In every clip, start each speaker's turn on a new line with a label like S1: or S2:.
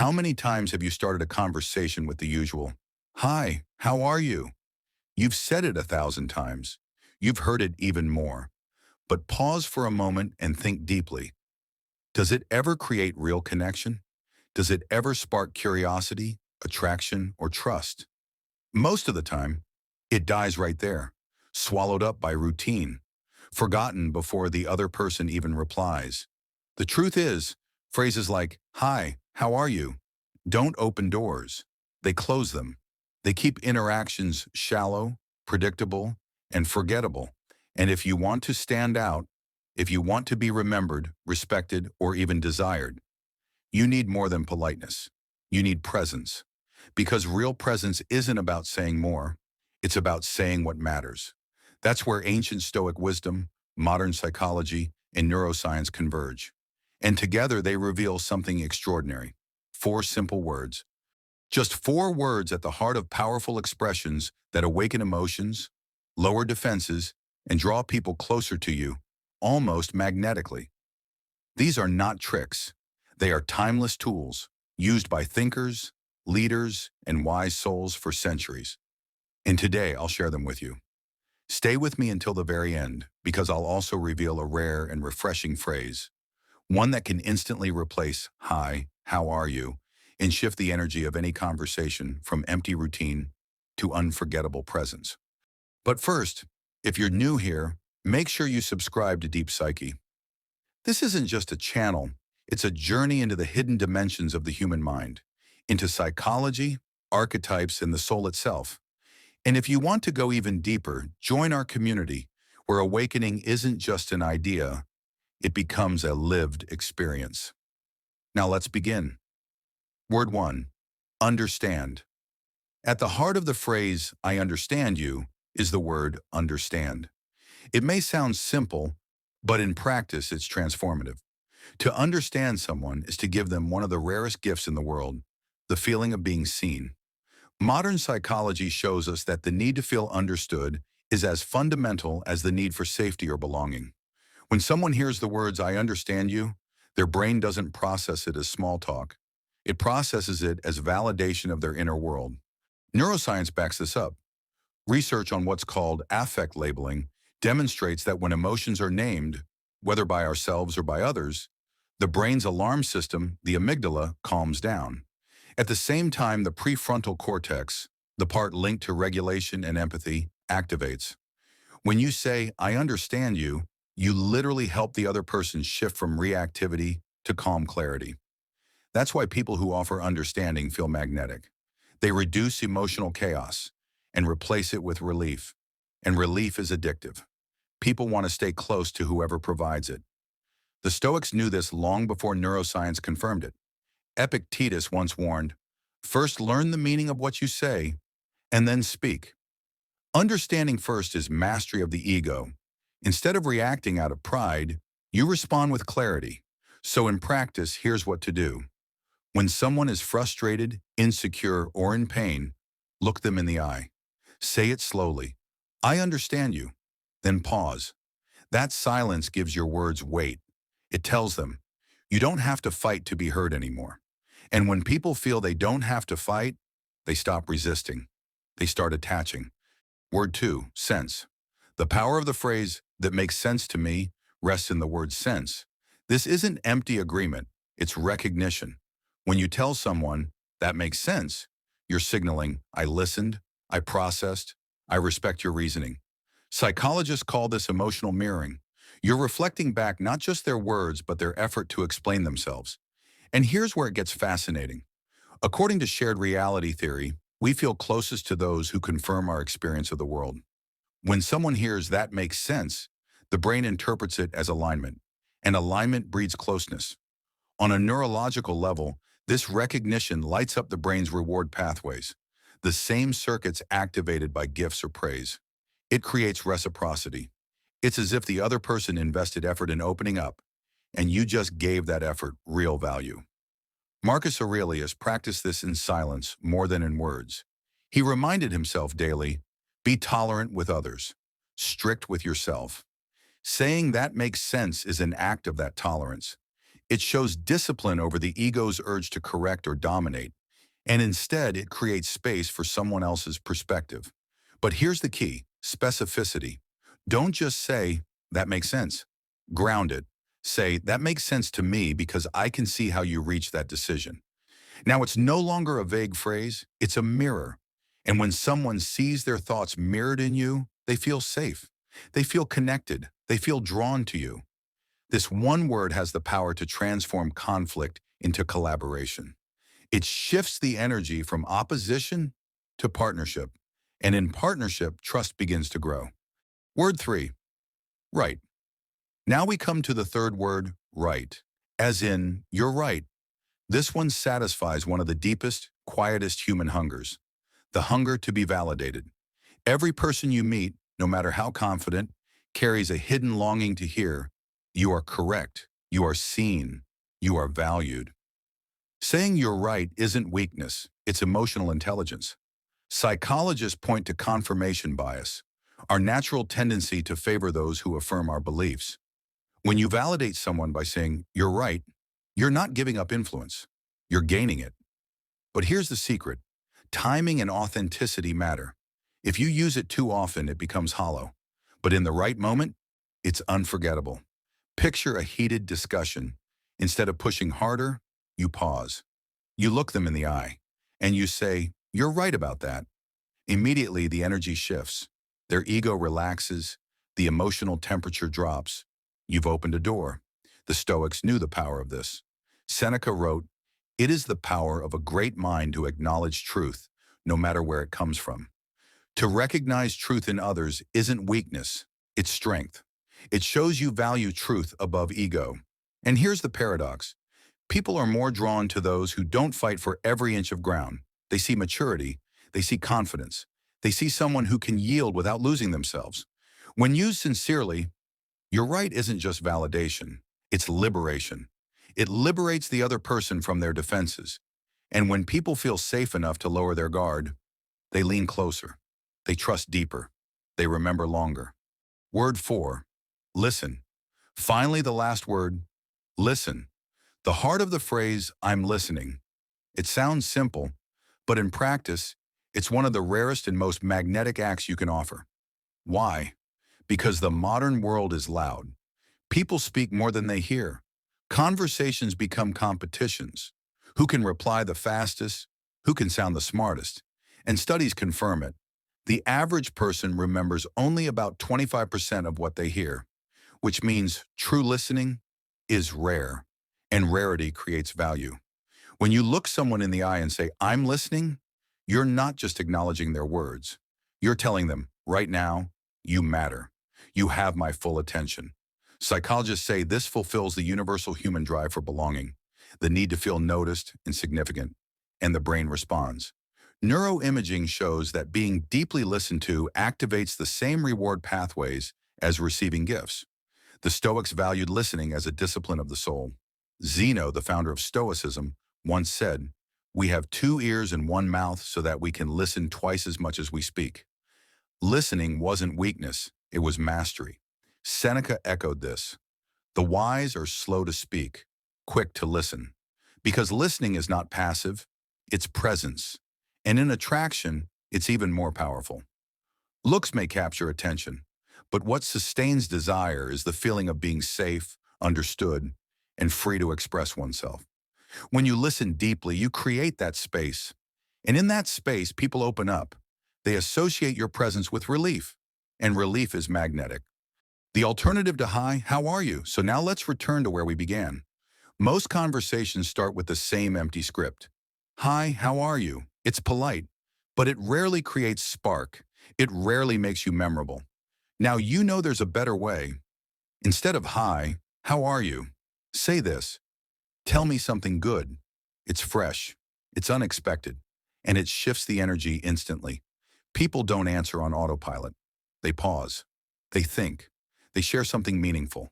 S1: How many times have you started a conversation with the usual, "Hi, how are you?" You've said it 1,000 times. You've heard it even more. But pause for a moment and think deeply. Does it ever create real connection? Does it ever spark curiosity, attraction, or trust? Most of the time, it dies right there, swallowed up by routine, forgotten before the other person even replies. The truth is, phrases like, "Hi, how are you?" don't open doors. They close them. They keep interactions shallow, predictable, and forgettable. And if you want to stand out, if you want to be remembered, respected, or even desired, you need more than politeness. You need presence. Because real presence isn't about saying more, it's about saying what matters. That's where ancient Stoic wisdom, modern psychology, and neuroscience converge. And together they reveal something extraordinary. 4 simple words. Just 4 words at the heart of powerful expressions that awaken emotions, lower defenses, and draw people closer to you, almost magnetically. These are not tricks. They are timeless tools used by thinkers, leaders, and wise souls for centuries. And today I'll share them with you. Stay with me until the very end, because I'll also reveal a rare and refreshing phrase, one that can instantly replace "Hi, how are you?" and shift the energy of any conversation from empty routine to unforgettable presence. But first, if you're new here, make sure you subscribe to Deep Psyche. This isn't just a channel, it's a journey into the hidden dimensions of the human mind, into psychology, archetypes, and the soul itself. And if you want to go even deeper, join our community, where awakening isn't just an idea, it becomes a lived experience. Now let's begin. Word 1. Understand. At the heart of the phrase, "I understand you," is the word understand. It may sound simple, but in practice it's transformative. To understand someone is to give them one of the rarest gifts in the world, the feeling of being seen. Modern psychology shows us that the need to feel understood is as fundamental as the need for safety or belonging. When someone hears the words, "I understand you," their brain doesn't process it as small talk. It processes it as validation of their inner world. Neuroscience backs this up. Research on what's called affect labeling demonstrates that when emotions are named, whether by ourselves or by others, the brain's alarm system, the amygdala, calms down. At the same time, the prefrontal cortex, the part linked to regulation and empathy, activates. When you say, "I understand you," you literally help the other person shift from reactivity to calm clarity. That's why people who offer understanding feel magnetic. They reduce emotional chaos and replace it with relief. And relief is addictive. People want to stay close to whoever provides it. The Stoics knew this long before neuroscience confirmed it. Epictetus once warned, "First learn the meaning of what you say, and then speak." Understanding first is mastery of the ego. Instead of reacting out of pride, you respond with clarity. So in practice, here's what to do. When someone is frustrated, insecure, or in pain, look them in the eye. Say it slowly. "I understand you." Then pause. That silence gives your words weight. It tells them, you don't have to fight to be heard anymore. And when people feel they don't have to fight, they stop resisting. They start attaching. Word 2, sense. The power of the phrase, "that makes sense to me," rests in the word sense. This isn't empty agreement, it's recognition. When you tell someone, "that makes sense," you're signaling, "I listened, I processed, I respect your reasoning." Psychologists call this emotional mirroring. You're reflecting back not just their words, but their effort to explain themselves. And here's where it gets fascinating. According to shared reality theory, we feel closest to those who confirm our experience of the world. When someone hears "that makes sense," the brain interprets it as alignment, and alignment breeds closeness. On a neurological level, this recognition lights up the brain's reward pathways, the same circuits activated by gifts or praise. It creates reciprocity. It's as if the other person invested effort in opening up, and you just gave that effort real value. Marcus Aurelius practiced this in silence more than in words. He reminded himself daily, be tolerant with others, strict with yourself. Saying "that makes sense" is an act of that tolerance. It shows discipline over the ego's urge to correct or dominate, and instead it creates space for someone else's perspective. But here's the key: specificity. Don't just say, that makes sense. Ground it. Say, that makes sense to me because I can see how you reach that decision. Now, it's no longer a vague phrase, it's a mirror. And when someone sees their thoughts mirrored in you, they feel safe. They feel connected. They feel drawn to you. This one word has the power to transform conflict into collaboration. It shifts the energy from opposition to partnership. And in partnership, trust begins to grow. Word 3, right. Now we come to the third word, right. As in, you're right. This one satisfies one of the deepest, quietest human hungers, the hunger to be validated. Every person you meet, no matter how confident, carries a hidden longing to hear, you are correct, you are seen, you are valued. Saying you're right isn't weakness, it's emotional intelligence. Psychologists point to confirmation bias, our natural tendency to favor those who affirm our beliefs. When you validate someone by saying, you're right, you're not giving up influence, you're gaining it. But here's the secret: timing and authenticity matter. If you use it too often, it becomes hollow. But in the right moment, it's unforgettable. Picture a heated discussion. Instead of pushing harder, you pause. You look them in the eye, and you say, you're right about that. Immediately, the energy shifts. Their ego relaxes. The emotional temperature drops. You've opened a door. The Stoics knew the power of this. Seneca wrote, "It is the power of a great mind to acknowledge truth, no matter where it comes from." To recognize truth in others isn't weakness, it's strength. It shows you value truth above ego. And here's the paradox. People are more drawn to those who don't fight for every inch of ground. They see maturity, they see confidence, they see someone who can yield without losing themselves. When used sincerely, your right isn't just validation, it's liberation. It liberates the other person from their defenses. And when people feel safe enough to lower their guard, they lean closer. They trust deeper. They remember longer. Word 4, listen. Finally, the last word, listen. The heart of the phrase, I'm listening. It sounds simple, but in practice, it's one of the rarest and most magnetic acts you can offer. Why? Because the modern world is loud. People speak more than they hear. Conversations become competitions. Who can reply the fastest? Who can sound the smartest? And studies confirm it. The average person remembers only about 25% of what they hear, which means true listening is rare, and rarity creates value. When you look someone in the eye and say, I'm listening, you're not just acknowledging their words. You're telling them, right now, you matter. You have my full attention. Psychologists say this fulfills the universal human drive for belonging, the need to feel noticed and significant, and the brain responds. Neuroimaging shows that being deeply listened to activates the same reward pathways as receiving gifts. The Stoics valued listening as a discipline of the soul. Zeno, the founder of Stoicism, once said, "We have 2 ears and 1 mouth so that we can listen twice as much as we speak." Listening wasn't weakness, it was mastery. Seneca echoed this. The wise are slow to speak, quick to listen. Because listening is not passive, it's presence. And in attraction, it's even more powerful. Looks may capture attention, but what sustains desire is the feeling of being safe, understood, and free to express oneself. When you listen deeply, you create that space. And in that space, people open up. They associate your presence with relief, and relief is magnetic. The alternative to hi, how are you? So now let's return to where we began. Most conversations start with the same empty script. Hi, how are you? It's polite, but it rarely creates spark. It rarely makes you memorable. Now you know there's a better way. Instead of hi, how are you? Say this. Tell me something good. It's fresh. It's unexpected. And it shifts the energy instantly. People don't answer on autopilot. They pause. They think. They share something meaningful.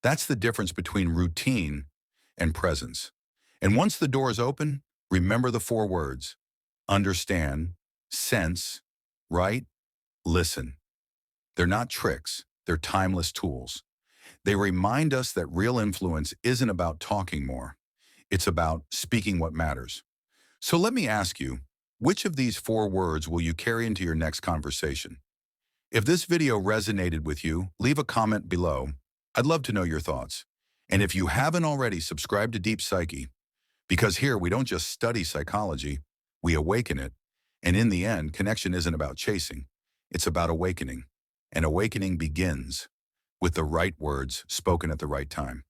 S1: That's the difference between routine and presence. And once the door is open, remember the 4 words. Understand, sense, right, listen. They're not tricks. They're timeless tools. They remind us that real influence isn't about talking more. It's about speaking what matters. So let me ask you, which of these four words will you carry into your next conversation? If this video resonated with you, leave a comment below. I'd love to know your thoughts. And if you haven't already, subscribe to Deep Psyche, because here we don't just study psychology, we awaken it. And in the end, connection isn't about chasing, it's about awakening. And awakening begins with the right words spoken at the right time.